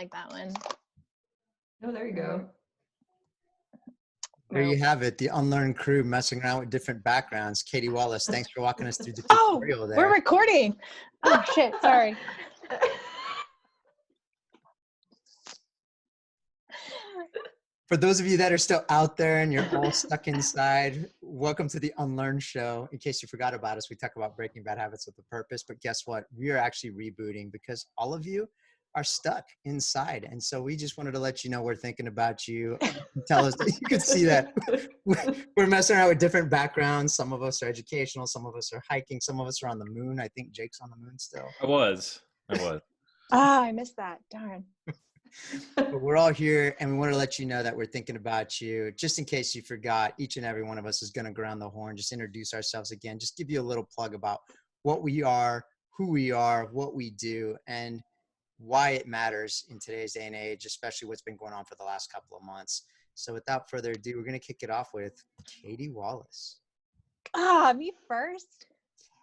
like that one. Oh, there you go. There you have it. The UnLearn crew messing around with different backgrounds. Katie Wallace, thanks for walking us through the tutorial there. We're recording. Oh, shit. Sorry. For those of you that are still out there and you're all stuck inside, welcome to the UnLearn Show. In case you forgot about us, we talk about breaking bad habits with a purpose. But guess what? We are actually rebooting because all of you are stuck inside. And so we just wanted to let you know we're thinking about you. Tell us that you could see that we're messing around with different backgrounds. Some of us are educational. Some of us are hiking. Some of us are on the moon. I think Jake's on the moon still. I was. I missed that. Darn. But we're all here and we want to let you know that we're thinking about you. Just in case you forgot, each and every one of us is going to ground the horn, just introduce ourselves again, just give you a little plug about what we are, who we are, what we do, and why it matters in today's day and age, especially what's been going on for the last couple of months. So without further ado, we're going to kick it off with Katie Wallace. Me first?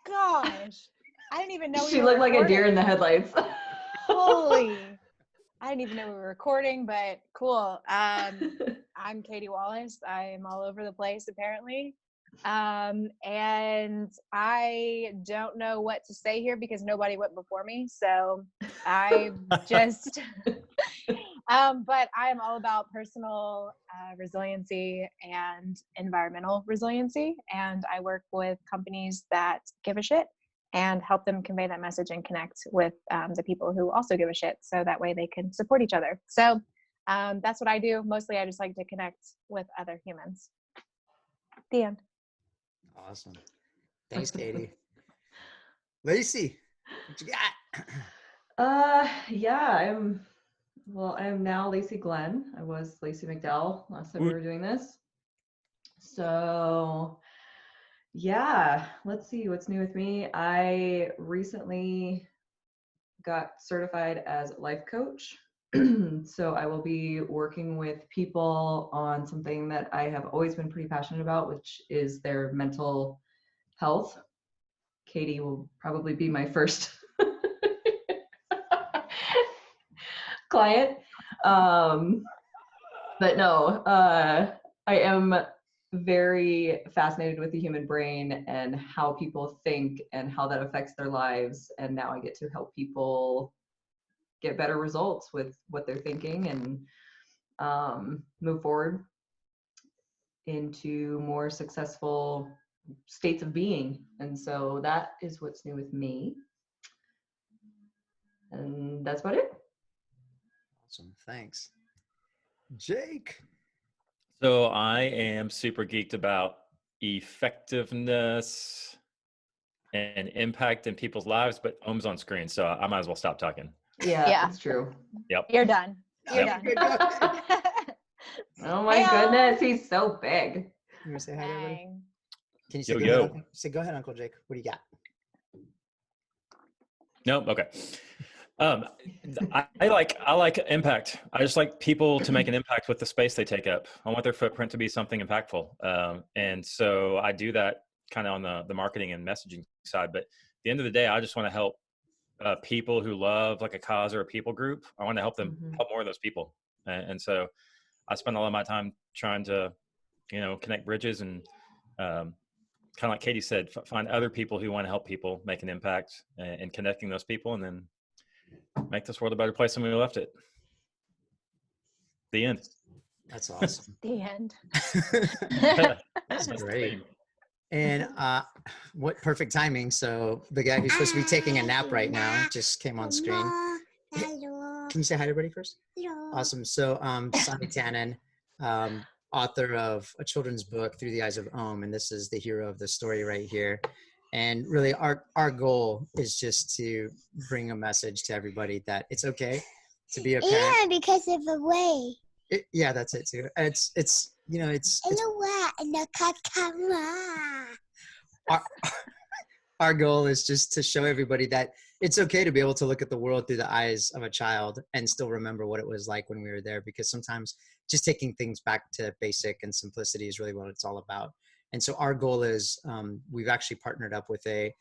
Gosh. I didn't even know She looked like a deer in the headlights. Holy. I didn't even know we were recording, but cool. I'm Katie Wallace. I'm all over the place, apparently. And I don't know what to say here because nobody went before me. So I just, but I am all about personal resiliency and environmental resiliency. And I work with companies that give a shit and help them convey that message and connect with the people who also give a shit. So that way they can support each other. So that's what I do. Mostly I just like to connect with other humans. The end. Awesome. Thanks, Katie. Lacey, what you got? I'm now Lacey Glenn. I was Lacey McDowell last time we were doing this. So yeah, let's see what's new with me. I recently got certified as a life coach. So I will be working with people on something that I have always been pretty passionate about, which is their mental health. Katie will probably be my first client. But no, I am very fascinated with the human brain and how people think and how that affects their lives. And now I get to help people get better results with what they're thinking and move forward into more successful states of being. And so that is what's new with me. And that's about it. Awesome. Thanks. Jake. So I am super geeked about effectiveness and impact in people's lives, but Ohm's on screen, so I might as well stop talking. Yeah, that's true. Yep. You're done. You're Yep. done. Oh my goodness, he's so big. You want to say hi to everybody? Can you say Yo, go yo. ahead, say go ahead, Uncle Jake? What do you got? Nope. Okay. I like impact. I just like people to make an impact with the space they take up. I want their footprint to be something impactful. And so I do that kind of on the marketing and messaging side. But at the end of the day, I just want to help people who love like a cause or a people group. I want to help them help more of those people. And so I spend a lot of my time trying to, connect bridges and kind of like Katie said, find other people who want to help people make an impact and connecting those people, and then make this world a better place than we left it. The end. That's awesome. The end. That's great. And what perfect timing. So the guy who's supposed to be taking a nap right now just came on screen. Hello. Can you say hi to everybody first? Hello. Awesome. So Sonny Tannen, author of a children's book, Through the Eyes of Ohm, and this is the hero of the story right here. And really our goal is just to bring a message to everybody that it's okay to be a parent. Yeah, because of the way. Yeah, that's it too. It's In the way, in the camera. our goal is just to show everybody that it's okay to be able to look at the world through the eyes of a child and still remember what it was like when we were there, because sometimes just taking things back to basic and simplicity is really what it's all about. And so our goal is we've actually partnered up with a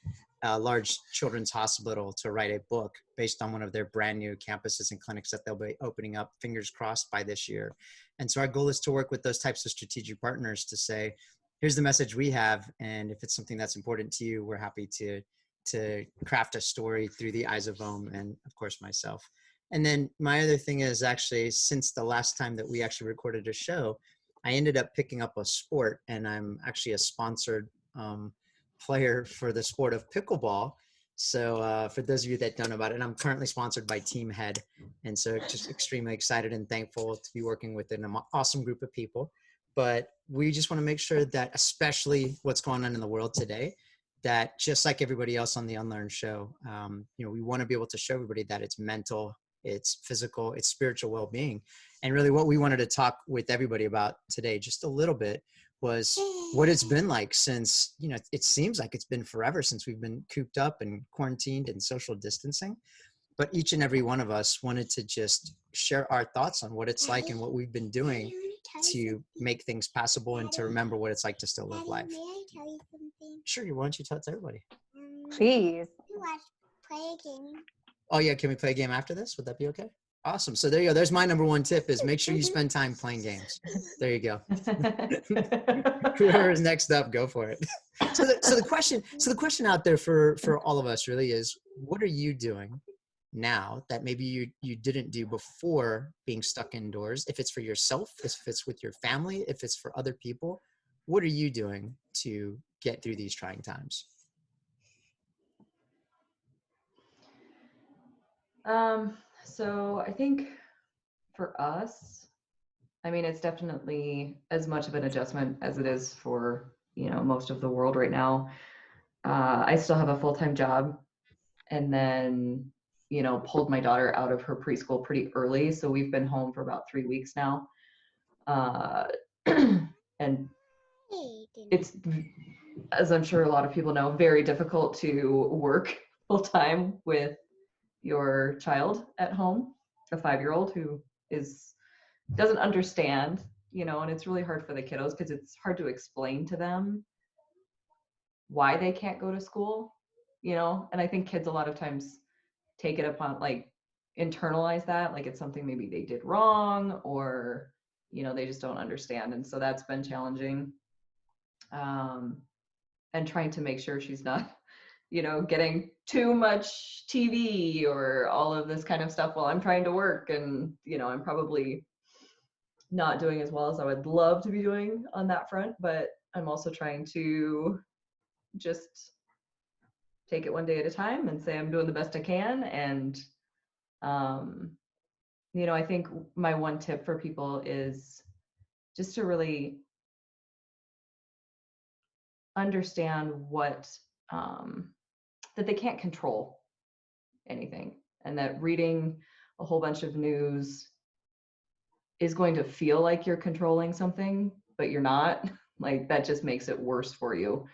a large children's hospital to write a book based on one of their brand new campuses and clinics that they'll be opening up, fingers crossed, by this year. And so our goal is to work with those types of strategic partners to say, here's the message we have, and if it's something that's important to you, we're happy to craft a story through the eyes of Om and, of course, myself. And then my other thing is, actually, since the last time that we actually recorded a show, I ended up picking up a sport, and I'm actually a sponsored player for the sport of pickleball. So for those of you that don't know about it, I'm currently sponsored by Team Head. And so just extremely excited and thankful to be working with an awesome group of people. But we just want to make sure that, especially what's going on in the world today, that just like everybody else on the UnLearn show, we want to be able to show everybody that it's mental, it's physical, it's spiritual well-being. And really what we wanted to talk with everybody about today, just a little bit, was what it's been like since, it seems like it's been forever since we've been cooped up and quarantined and social distancing. But each and every one of us wanted to just share our thoughts on what it's like and what we've been doing to make things passable and to remember what it's like to still live life. May I tell you something? Sure, why don't you tell it to everybody? Please. You want to play a game? Oh yeah, can we play a game after this? Would that be okay? Awesome. So there you go. There's my number one tip, is make sure you spend time playing games. There you go. Whoever is next up, go for it. So the question out there for all of us really is, what are you doing now that maybe you didn't do before being stuck indoors? If it's for yourself, if it's with your family, if it's for other people, what are you doing to get through these trying times? So I think for us, I mean, it's definitely as much of an adjustment as it is for, most of the world right now. I still have a full-time job, and then, pulled my daughter out of her preschool pretty early. So we've been home for about 3 weeks now. And it's, as I'm sure a lot of people know, very difficult to work full-time with your child at home, a 5-year-old who doesn't understand, and it's really hard for the kiddos because it's hard to explain to them why they can't go to school, and I think kids a lot of times take it upon, like, internalize that, like it's something maybe they did wrong, or, they just don't understand. And so that's been challenging. And trying to make sure she's not, getting too much TV or all of this kind of stuff while I'm trying to work. And, I'm probably not doing as well as I would love to be doing on that front, but I'm also trying to just take it one day at a time and say I'm doing the best I can. And, I think my one tip for people is just to really understand that they can't control anything, and that reading a whole bunch of news is going to feel like you're controlling something, but you're not. Like, that just makes it worse for you.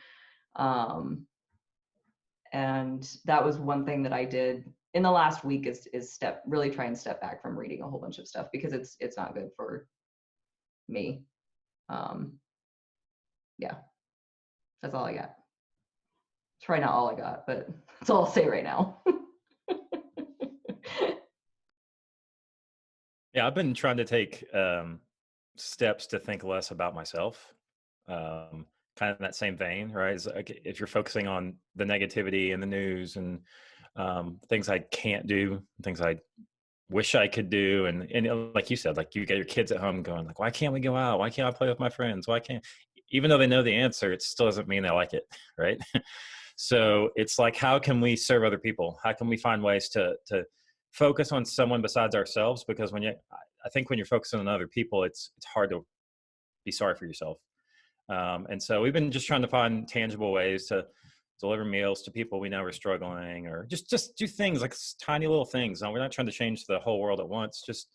And that was one thing that I did in the last week, is really try and step back from reading a whole bunch of stuff, because it's not good for me. Yeah, that's all I got. It's probably not all I got, but that's all I'll say right now. Yeah, I've been trying to take steps to think less about myself. Kind of in that same vein, right? It's like, if you're focusing on the negativity and the news and things I can't do, things I wish I could do, and like you said, like, you get your kids at home going like, why can't we go out? Why can't I play with my friends? Why can't, even though they know the answer, it still doesn't mean they like it, right? So it's like, how can we serve other people? How can we find ways to focus on someone besides ourselves? Because I think when you're focusing on other people, it's hard to be sorry for yourself. And so we've been just trying to find tangible ways to deliver meals to people we know are struggling, or just do things like tiny little things. And we're not trying to change the whole world at once. Just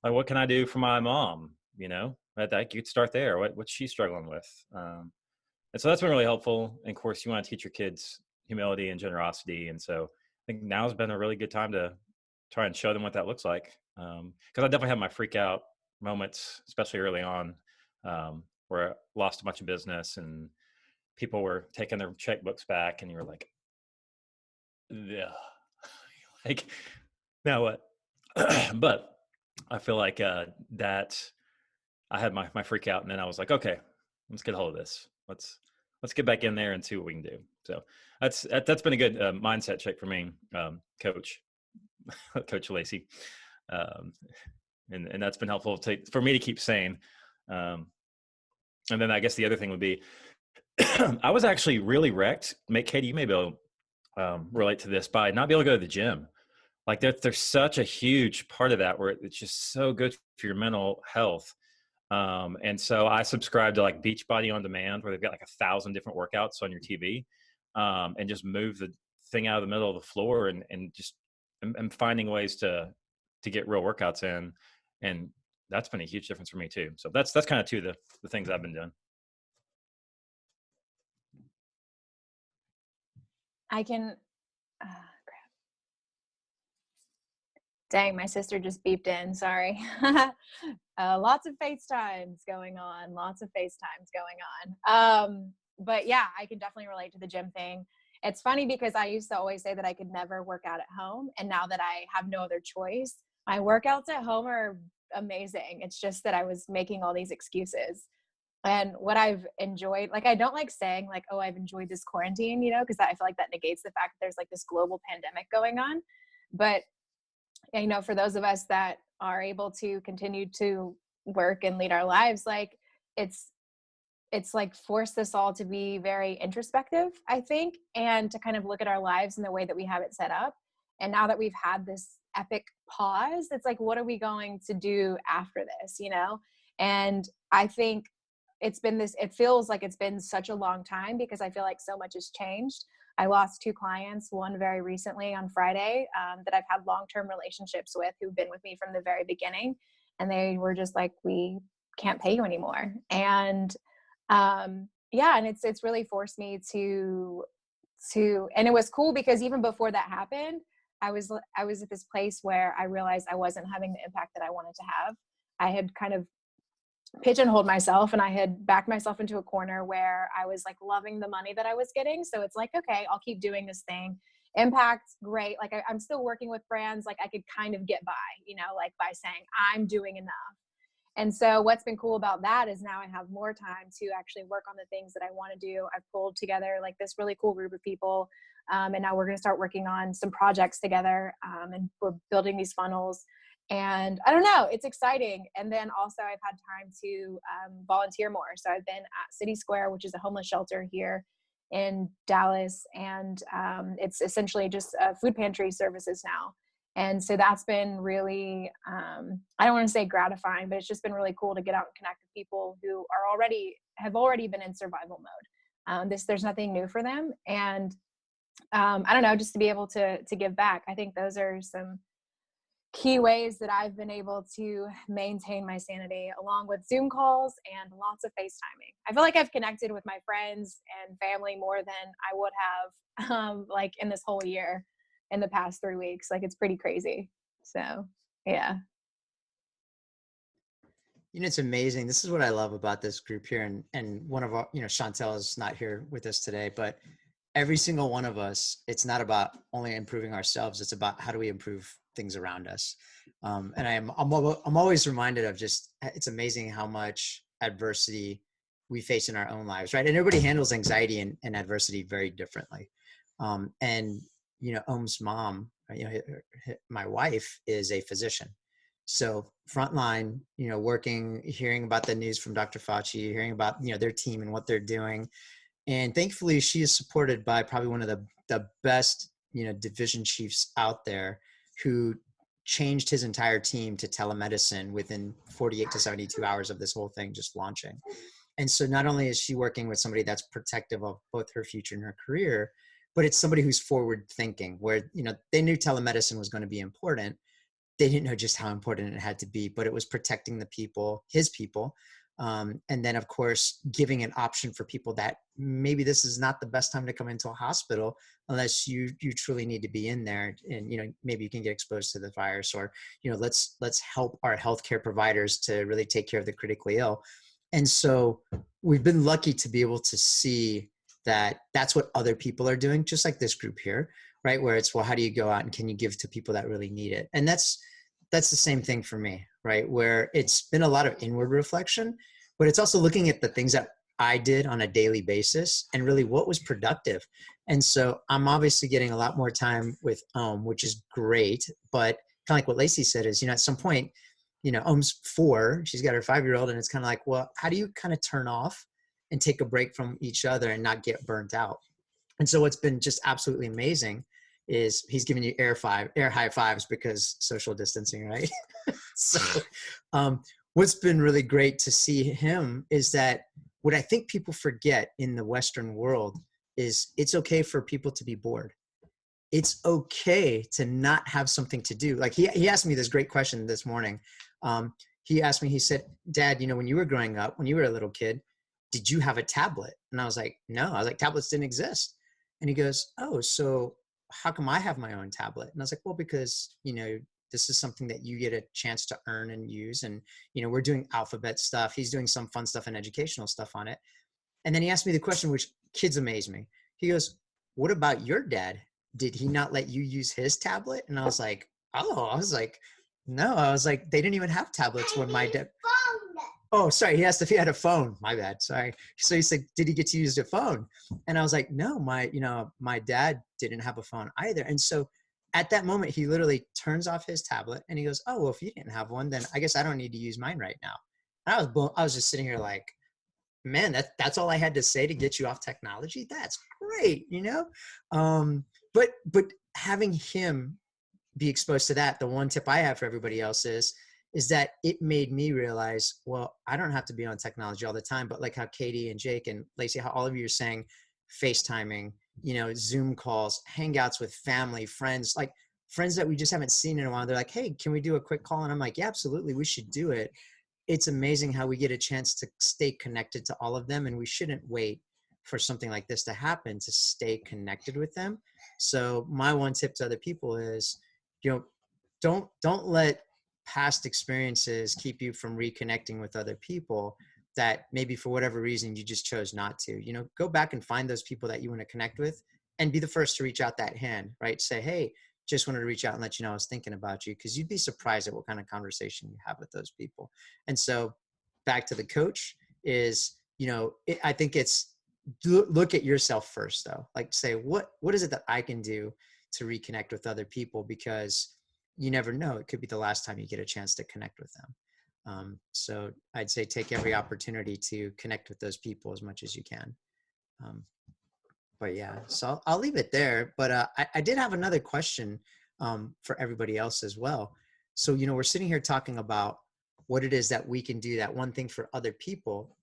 like, what can I do for my mom? That you could start there. What's she struggling with? And so that's been really helpful. And of course, you want to teach your kids humility and generosity. And so I think now has been a really good time to try and show them what that looks like. Because I definitely had my freak out moments, especially early on, where I lost a bunch of business and people were taking their checkbooks back, and you were like, Yeah. Like, now what? But I feel like that I had my freak out, and then I was like, okay, let's get a hold of this. Let's get back in there and see what we can do. So that's been a good mindset check for me, Coach Coach Lacey, um, and that's been helpful for me to keep sane. And then I guess the other thing would be, I was actually really wrecked. Katie, you may be able to relate to this, by not be able to go to the gym. Like there's such a huge part of that where it's just so good for your mental health. And so I subscribe to like Beachbody On Demand, where they've got like 1,000 different workouts on your TV, and just move the thing out of the middle of the floor, and just I'm finding ways to get real workouts in, and that's been a huge difference for me too. So that's kind of two of the things I've been doing. I can, crap. Dang, my sister just beeped in, sorry. Lots of FaceTimes going on, but yeah, I can definitely relate to the gym thing. It's funny because I used to always say that I could never work out at home. And now that I have no other choice, my workouts at home are amazing. It's just that I was making all these excuses. And what I've enjoyed, like, I don't like saying like, oh, I've enjoyed this quarantine, because I feel like that negates the fact that there's like this global pandemic going on. But, for those of us that are able to continue to work and lead our lives, like it's like forced us all to be very introspective, I think, and to kind of look at our lives in the way that we have it set up. And now that we've had this epic pause, it's like, what are we going to do after this, And I think it feels like it's been such a long time, because I feel like so much has changed. I lost 2 clients, one very recently on Friday, that I've had long-term relationships with, who've been with me from the very beginning. And they were just like, we can't pay you anymore. And yeah, and it's really forced me to, and it was cool because even before that happened, I was at this place where I realized I wasn't having the impact that I wanted to have. I had kind of pigeonholed myself, and I had backed myself into a corner where I was like loving the money that I was getting. So it's like, okay, I'll keep doing this thing. Impact, great. Like I'm still working with brands. Like I could kind of get by, like by saying I'm doing enough. And so what's been cool about that is now I have more time to actually work on the things that I want to do. I've pulled together like this really cool group of people. And now we're going to start working on some projects together. And we're building these funnels. And I don't know, it's exciting. And then also I've had time to volunteer more. So I've been at City Square, which is a homeless shelter here in Dallas. And it's essentially just food pantry services now. And so that's been really, I don't want to say gratifying, but it's just been really cool to get out and connect with people who have already been in survival mode. There's nothing new for them. And I don't know, just to be able to give back. I think those are some key ways that I've been able to maintain my sanity, along with Zoom calls and lots of FaceTiming. I feel like I've connected with my friends and family more than I would have like in this whole year, in the past 3 weeks. Like it's pretty crazy. So yeah. It's amazing. This is what I love about this group here. And one of our, Chantel is not here with us today, but every single one of us, it's not about only improving ourselves. It's about how do we improve things around us. And I'm always reminded of just, it's amazing how much adversity we face in our own lives, right? And everybody handles anxiety and adversity very differently. And Om's mom, my wife, is a physician. So frontline, working, hearing about the news from Dr. Fauci, hearing about, their team and what they're doing. And thankfully she is supported by probably one of the best, division chiefs out there, who changed his entire team to telemedicine within 48 to 72 hours of this whole thing just launching. And so not only is she working with somebody that's protective of both her future and her career, but it's somebody who's forward thinking, where, they knew telemedicine was going to be important. They didn't know just how important it had to be, but it was protecting the people, his people. And then of course, giving an option for people that maybe this is not the best time to come into a hospital unless you truly need to be in there. And, maybe you can get exposed to the virus, or, let's help our healthcare providers to really take care of the critically ill. And so we've been lucky to be able to see that that's what other people are doing, just like this group here, right? Where it's, well, how do you go out and can you give to people that really need it? And that's the same thing for me, right? Where it's been a lot of inward reflection, but it's also looking at the things that I did on a daily basis and really what was productive. And so I'm obviously getting a lot more time with which is great, but kind of like what Lacey said is, at some point, Om's 4, she's got her 5-year-old, and it's kind of like, well, how do you kind of turn off and take a break from each other and not get burnt out? And so what's been just absolutely amazing is he's giving you air high fives because social distancing, right? So what's been really great to see him is that what I think people forget in the Western world is it's okay for people to be bored. It's okay to not have something to do. Like he asked me this great question this morning. He asked me, he said, Dad, when you were growing up, when you were a little kid, did you have a tablet? And I was like, no. I was like, tablets didn't exist. And he goes, oh, so how come I have my own tablet? And I was like, well, because, this is something that you get a chance to earn and use. And, we're doing alphabet stuff. He's doing some fun stuff and educational stuff on it. And then he asked me the question, which kids amaze me. He goes, what about your dad? Did he not let you use his tablet? And I was like, no, they didn't even have tablets when my dad. Oh, sorry. He asked if he had a phone. My bad. Sorry. So he said, did he get to use a phone? And I was like, no, my dad didn't have a phone either. And so at that moment, he literally turns off his tablet and he goes, oh, well, if you didn't have one, then I guess I don't need to use mine right now. And I was just sitting here like, man, that's all I had to say to get you off technology. That's great. But having him be exposed to that, the one tip I have for everybody else is that it made me realize, well, I don't have to be on technology all the time, but like how Katie and Jake and Lacey, how all of you are saying FaceTiming, Zoom calls, hangouts with family, friends, like friends that we just haven't seen in a while. They're like, hey, can we do a quick call? And I'm like, yeah, absolutely. We should do it. It's amazing how we get a chance to stay connected to all of them. And we shouldn't wait for something like this to happen to stay connected with them. So my one tip to other people is, don't let past experiences keep you from reconnecting with other people that maybe for whatever reason you just chose not to. Go back and find those people that you want to connect with and be the first to reach out that hand, right? Say, hey, just wanted to reach out and let you know I was thinking about you, because you'd be surprised at what kind of conversation you have with those people. And so back to the coach is, I think it's look at yourself first though. Like say, what is it that I can do to reconnect with other people? Because you never know, it could be the last time you get a chance to connect with them. So I'd say take every opportunity to connect with those people as much as you can. But yeah, so I'll leave it there. But I did have another question for everybody else as well. So, we're sitting here talking about what it is that we can do, that one thing for other people.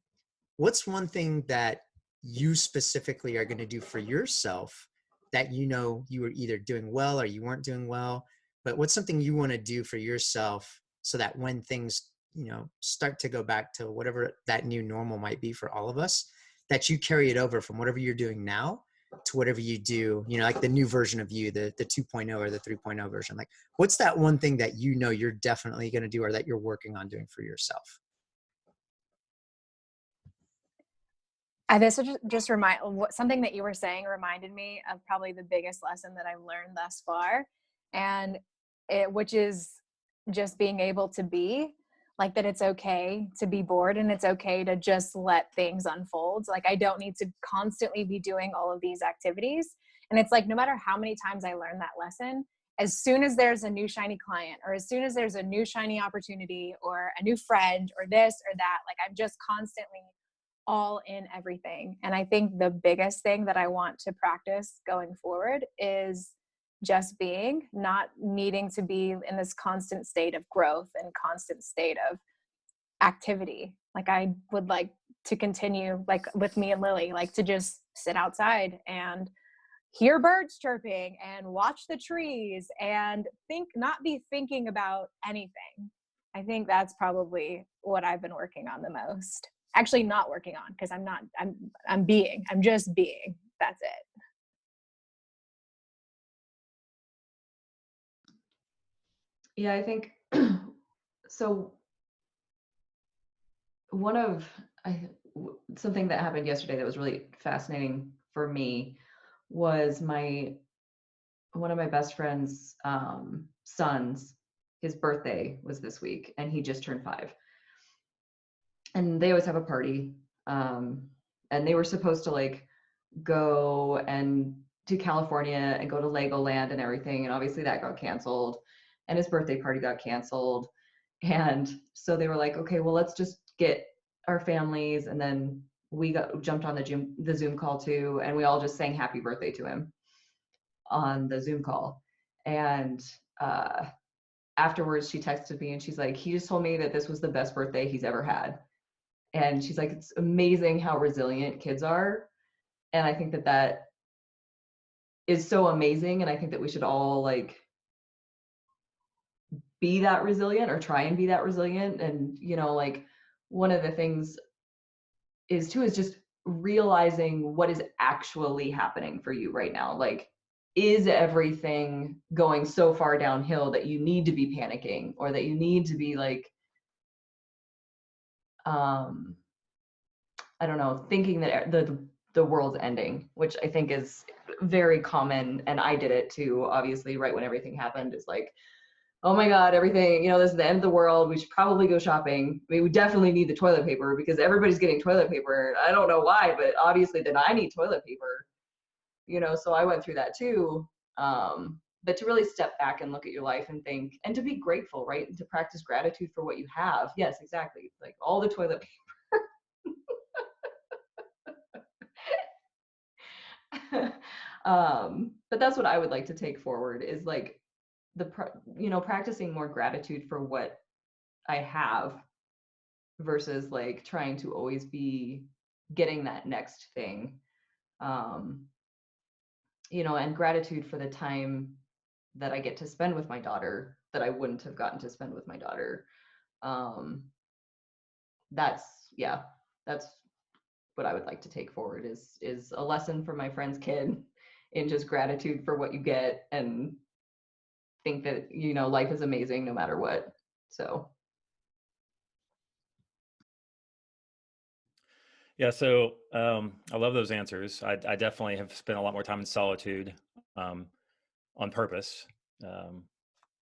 What's one thing that you specifically are going to do for yourself that you were either doing well or you weren't doing well? But what's something you want to do for yourself so that when things, start to go back to whatever that new normal might be for all of us, that you carry it over from whatever you're doing now to whatever you do, like the new version of you, the 2.0 or the 3.0 version. Like, what's that one thing that you're definitely going to do or that you're working on doing for yourself? This would just something that you were saying reminded me of probably the biggest lesson that I've learned thus far. And which is just being able to be like that. It's okay to be bored and it's okay to just let things unfold. Like I don't need to constantly be doing all of these activities. And it's like, no matter how many times I learn that lesson, as soon as there's a new shiny client or as soon as there's a new shiny opportunity or a new friend or this or that, like I'm just constantly all in everything. And I think the biggest thing that I want to practice going forward is just being, not needing to be in this constant state of growth and constant state of activity. Like I would like to continue, like with me and Lily, like to just sit outside and hear birds chirping and watch the trees and not be thinking about anything. I think that's probably what I've been working on the most. Actually not working on, because I'm just being. That's it. Yeah, I think so. Something that happened yesterday that was really fascinating for me was my one of my best friend's sons, his birthday was this week, and he just turned 5. And they always have a party. And they were supposed to like go and to California and go to Legoland and everything. And obviously that got canceled, and his birthday party got canceled. And so they were like, okay, well, let's just get our families. And then we jumped on the Zoom call too. And we all just sang happy birthday to him on the Zoom call. And afterwards she texted me and she's like, he just told me that this was the best birthday he's ever had. And she's like, it's amazing how resilient kids are. And I think that that is so amazing. And I think that we should all like be that resilient, or try and be that resilient. And, you know, like one of the things is just realizing what is actually happening for you right now. Like, is everything going so far downhill that you need to be panicking, or that you need to be like, I don't know, thinking that the world's ending, which I think is very common. And I did it too, obviously, right when everything happened. It's like, oh my God, everything, you know, this is the end of the world. We should probably go shopping. I mean, we definitely need the toilet paper because everybody's getting toilet paper. I don't know why, but obviously then I need toilet paper, you know, so I went through that too. But to really step back and look at your life and think, and to be grateful, right? And to practice gratitude for what you have. Yes, exactly. Like all the toilet paper. But that's what I would like to take forward, is like practicing more gratitude for what I have, versus like trying to always be getting that next thing. And gratitude for the time that I get to spend with my daughter that I wouldn't have gotten to spend with my daughter. That's what I would like to take forward, is a lesson for my friend's kid in just gratitude for what you get, and think that, you know, life is amazing no matter what. So. Yeah, so I love those answers. I definitely have spent a lot more time in solitude on purpose.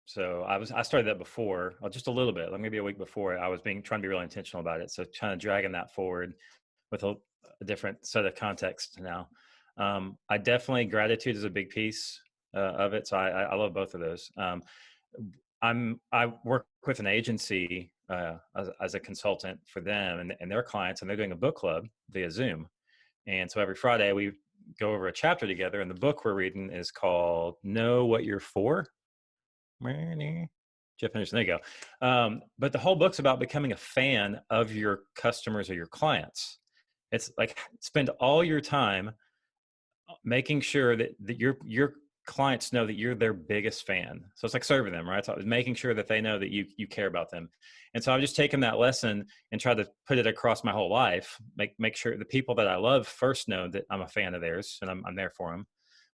So I started that before, just a little bit, like maybe a week before. I was trying to be really intentional about it. So kind of dragging that forward with a different set of context now. I definitely, gratitude is a big piece of it. So I love both of those. I work with an agency as a consultant for them and their clients, and they're doing a book club via Zoom. And so every Friday we go over a chapter together, and the book we're reading is called Know What You're For. Jeff Henderson, there you go. But the whole book's about becoming a fan of your customers or your clients. It's like, spend all your time making sure that your clients know that you're their biggest fan. So it's like serving them, right? So making sure that they know that you care about them. And so I've just taken that lesson and tried to put it across my whole life. Make sure the people that I love first know that I'm a fan of theirs and I'm there for them.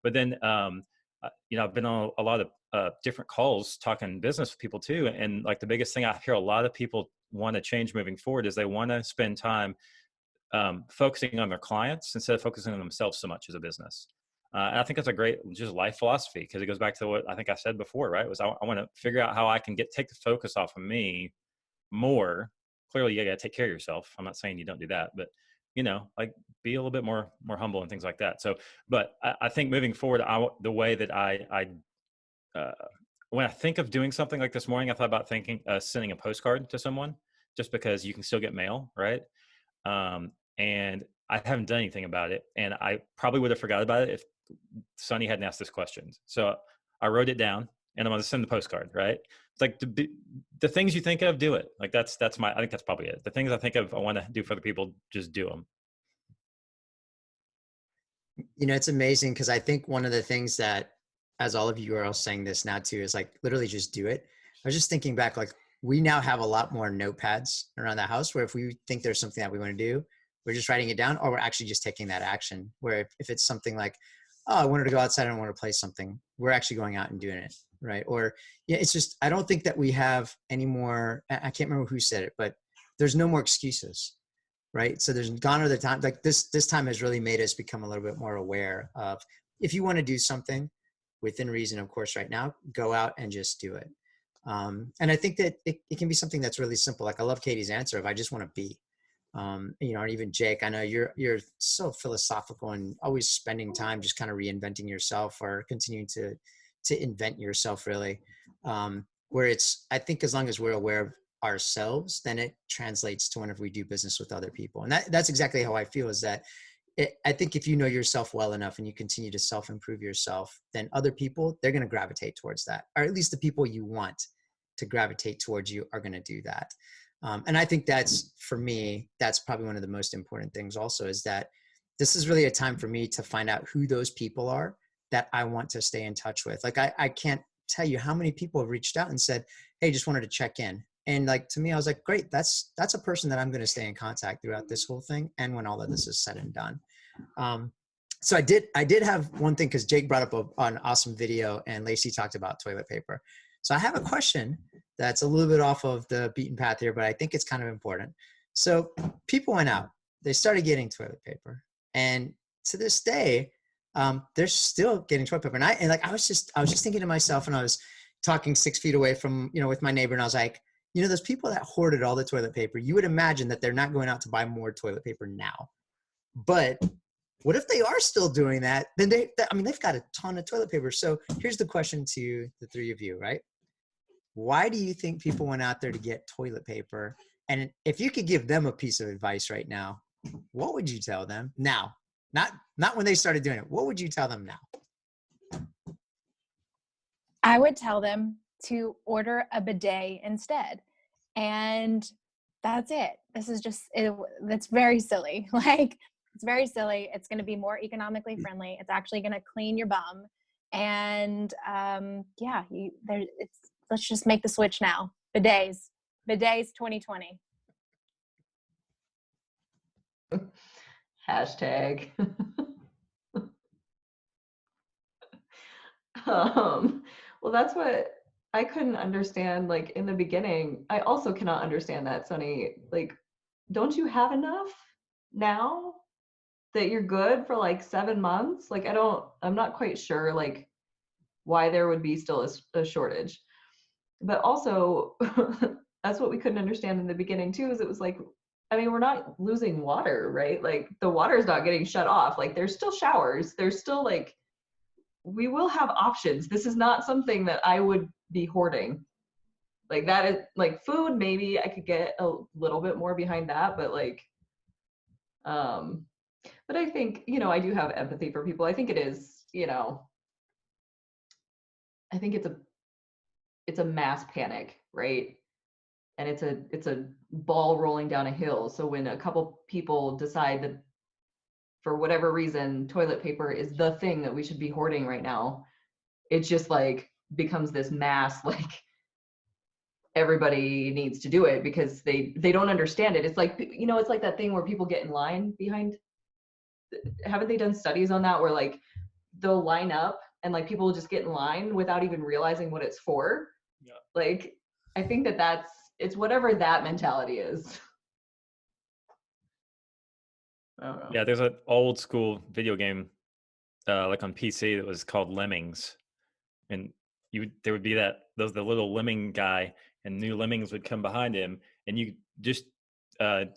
But then, I've been on a lot of different calls talking business with people too. And like the biggest thing I hear a lot of people want to change moving forward is they want to spend time focusing on their clients instead of focusing on themselves so much as a business. And I think that's a great just life philosophy, because it goes back to what I think I said before, right? Was I want to figure out how I can take the focus off of me more. Clearly, you got to take care of yourself. I'm not saying you don't do that, but like be a little bit more humble and things like that. So, but I think moving forward, the way that I when I think of doing something like this morning, I thought about sending a postcard to someone, just because you can still get mail, right? And I haven't done anything about it, and I probably would have forgot about it if Sonny hadn't asked this question. So I wrote it down, and I'm going to send the postcard, right? It's like the things you think of, do it. Like I think that's probably it. The things I think of, I want to do for other people, just do them. It's amazing, because I think one of the things that, as all of you are all saying this now too, is like literally just do it. I was just thinking back, like we now have a lot more notepads around the house, where if we think there's something that we want to do, we're just writing it down, or we're actually just taking that action. Where if it's something like, oh, I wanted to go outside and I want to play something, we're actually going out and doing it, right? Or it's just, I don't think that we have any more, I can't remember who said it, but there's no more excuses, right? So there's gone are the time, like this time has really made us become a little bit more aware of, if you want to do something, within reason, of course, right now, go out and just do it. And I think that it can be something that's really simple. Like I love Katie's answer of I just want to be, you know, and even Jake, I know you're so philosophical and always spending time just kind of reinventing yourself or continuing to invent yourself really. Where it's, I think as long as we're aware of ourselves, then it translates to whenever we do business with other people. And that's exactly how I feel is that I think if you know yourself well enough and you continue to self-improve yourself, then other people, they're going to gravitate towards that, or at least the people you want to gravitate towards you are going to do that. And I think that's, for me, that's probably one of the most important things also is that this is really a time for me to find out who those people are that I want to stay in touch with. Like I can't tell you how many people have reached out and said, hey, just wanted to check in. And like, to me, I was like, great, that's a person that I'm going to stay in contact throughout this whole thing. And when all of this is said and done. So I did have one thing, because Jake brought up an awesome video and Lacey talked about toilet paper. So I have a question that's a little bit off of the beaten path here, but I think it's kind of important. So people went out, they started getting toilet paper, and to this day, they're still getting toilet paper. And I was just thinking to myself, and I was talking 6 feet away from, you know, with my neighbor, and I was like, you know, those people that hoarded all the toilet paper, you would imagine that they're not going out to buy more toilet paper now. But what if they are still doing that? Then they've got a ton of toilet paper. So here's the question to the three of you, right? Why do you think people went out there to get toilet paper? And if you could give them a piece of advice right now, what would you tell them now? Not when they started doing it. What would you tell them now? I would tell them to order a bidet instead. And that's it. This is just, that's very silly. Like, it's very silly. It's going to be more economically friendly. It's actually going to clean your bum. And let's just make the switch now. Bidets 2020. Hashtag. Well, that's what I couldn't understand. Like in the beginning, I also cannot understand that, Sonny. Like, don't you have enough now that you're good for like 7 months? Like, I'm not quite sure like why there would be still a shortage. But also, that's what we couldn't understand in the beginning too, is it was like, I mean, we're not losing water, right? Like the water's not getting shut off. Like there's still showers. There's still like, we will have options. This is not something that I would be hoarding. Like that is like food, maybe I could get a little bit more behind that, but like, but I think, you know, I do have empathy for people. I think it is, you know, I think it's a mass panic, right? And it's a ball rolling down a hill. So when a couple people decide that for whatever reason, toilet paper is the thing that we should be hoarding right now, it just like becomes this mass, like everybody needs to do it because they don't understand it. It's like, you know, it's like that thing where people get in line behind, haven't they done studies on that where like they'll line up and like people will just get in line without even realizing what it's for? Yeah. Like, I think it's whatever that mentality is. I don't know. Yeah, there's an old school video game, like on PC, that was called Lemmings, and there would be the little lemming guy, and new lemmings would come behind him, and you just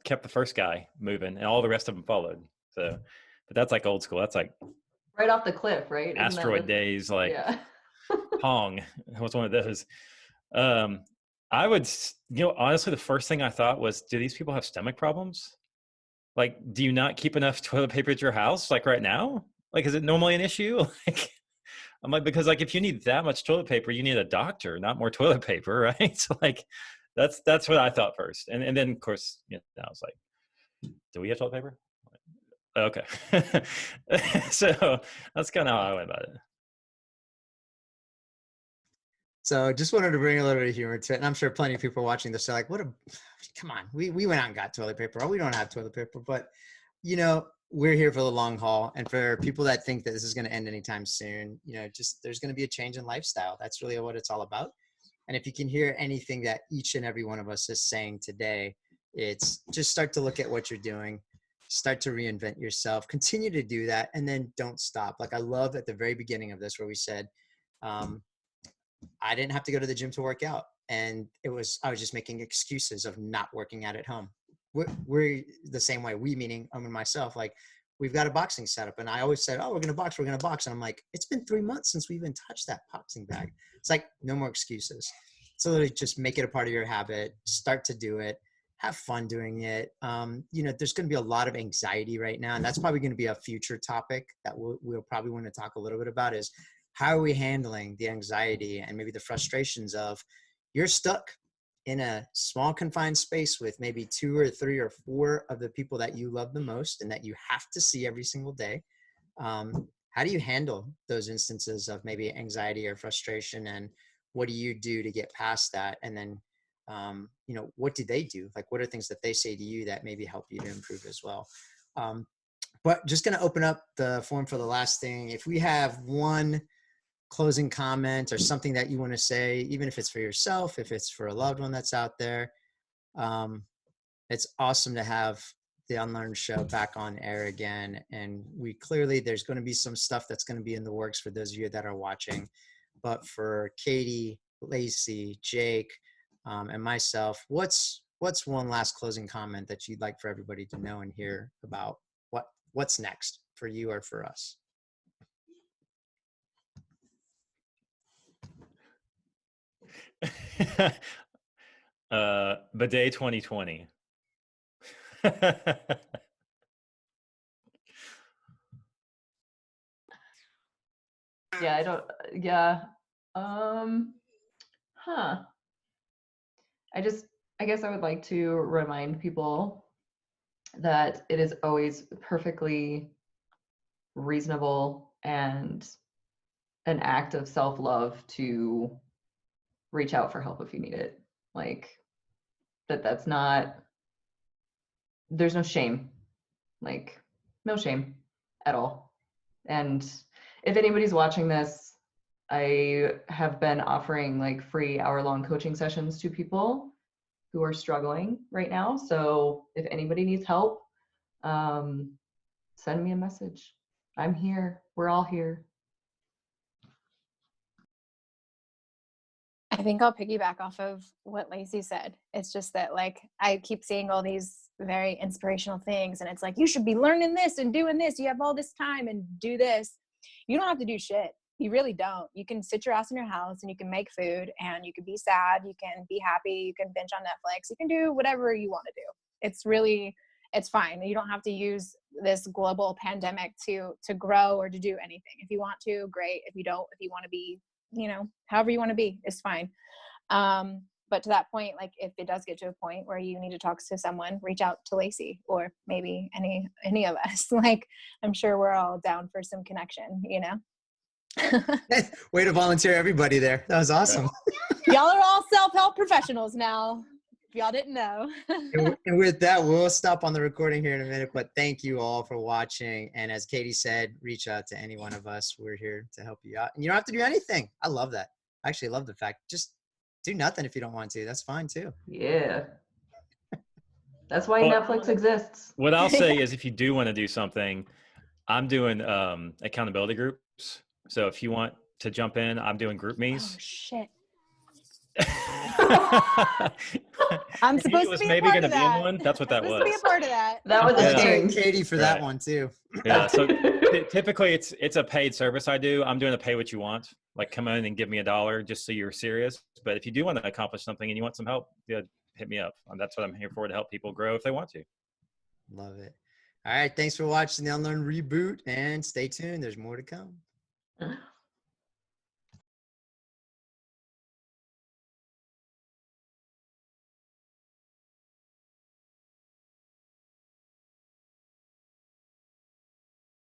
kept the first guy moving, and all the rest of them followed. So, but that's like old school. That's like right off the cliff, right? Asteroid Days, like yeah. Pong was one of those. I would, you know, honestly, the first thing I thought was, do these people have stomach problems? Like, do you not keep enough toilet paper at your house? Like right now? Like, is it normally an issue? Like, I'm like, because like, if you need that much toilet paper, you need a doctor, not more toilet paper. Right. So like, that's what I thought first. And then of course, you know, I was like, do we have toilet paper? Okay. So that's kind of how I went about it. So just wanted to bring a little bit of humor to it. And I'm sure plenty of people watching this are like, come on, we went out and got toilet paper. Oh, we don't have toilet paper. But, you know, we're here for the long haul. And for people that think that this is going to end anytime soon, you know, just there's going to be a change in lifestyle. That's really what it's all about. And if you can hear anything that each and every one of us is saying today, it's just start to look at what you're doing, start to reinvent yourself, continue to do that, and then don't stop. Like I love at the very beginning of this where we said, I didn't have to go to the gym to work out. And I was just making excuses of not working out at home. We're the same way. We, meaning and myself, like, we've got a boxing setup. And I always said, oh, we're going to box. And I'm like, it's been 3 months since we even touched that boxing bag. It's like, no more excuses. So literally just make it a part of your habit, start to do it, have fun doing it. There's going to be a lot of anxiety right now. And that's probably going to be a future topic that we'll probably want to talk a little bit about, is how are we handling the anxiety and maybe the frustrations of you're stuck in a small confined space with maybe 2 or 3 or 4 of the people that you love the most and that you have to see every single day. How do you handle those instances of maybe anxiety or frustration, and what do you do to get past that? And then, what do they do? Like, what are things that they say to you that maybe help you to improve as well? But just going to open up the form for the last thing. If we have one closing comment or something that you want to say, even if it's for yourself, if it's for a loved one that's out there, it's awesome to have the UnLearn Show back on air again. And there's going to be some stuff that's going to be in the works for those of you that are watching. But for Katie, Lacey, Jake, and myself, what's one last closing comment that you'd like for everybody to know and hear about what's next for you or for us? Bidet 2020. I guess I would like to remind people that it is always perfectly reasonable and an act of self-love to reach out for help if you need it. Like, that's not, there's no shame, like, no shame at all. And if anybody's watching this, I have been offering like free hour-long coaching sessions to people who are struggling right now. So if anybody needs help, send me a message. I'm here. We're all here. I think I'll piggyback off of what Lacey said. It's just that, like, I keep seeing all these very inspirational things, and it's like, you should be learning this and doing this. You have all this time and do this. You don't have to do shit. You really don't. You can sit your ass in your house and you can make food, and you can be sad. You can be happy. You can binge on Netflix. You can do whatever you want to do. It's fine. You don't have to use this global pandemic to grow or to do anything. If you want to, great. If you don't, if you want to be, however you want to be, is fine. But to that point, like, if it does get to a point where you need to talk to someone, reach out to Lacey or maybe any of us. Like, I'm sure we're all down for some connection, Way to volunteer everybody there. That was awesome. Y'all are all self-help professionals now, if y'all didn't know. And with that, we'll stop on the recording here in a minute, but thank you all for watching. And as Katie said, reach out to any one of us. We're here to help you out. And you don't have to do anything. I love that. I actually love the fact, just do nothing if you don't want to. That's fine too. Yeah. That's why Netflix exists. What I'll say is, if you do want to do something, I'm doing accountability groups. So if you want to jump in, I'm doing group me's. Oh shit. I'm supposed to be maybe going to be in one. That's what that was. Be a part of that. That was a Katie for that one too. Yeah. So typically it's a paid service I do. I'm doing a pay what you want. Like, come in and give me $1 just so you're serious. But if you do want to accomplish something and you want some help, yeah, hit me up. That's what I'm here for, to help people grow if they want to. Love it. All right. Thanks for watching the UnLearn Reboot, and stay tuned. There's more to come.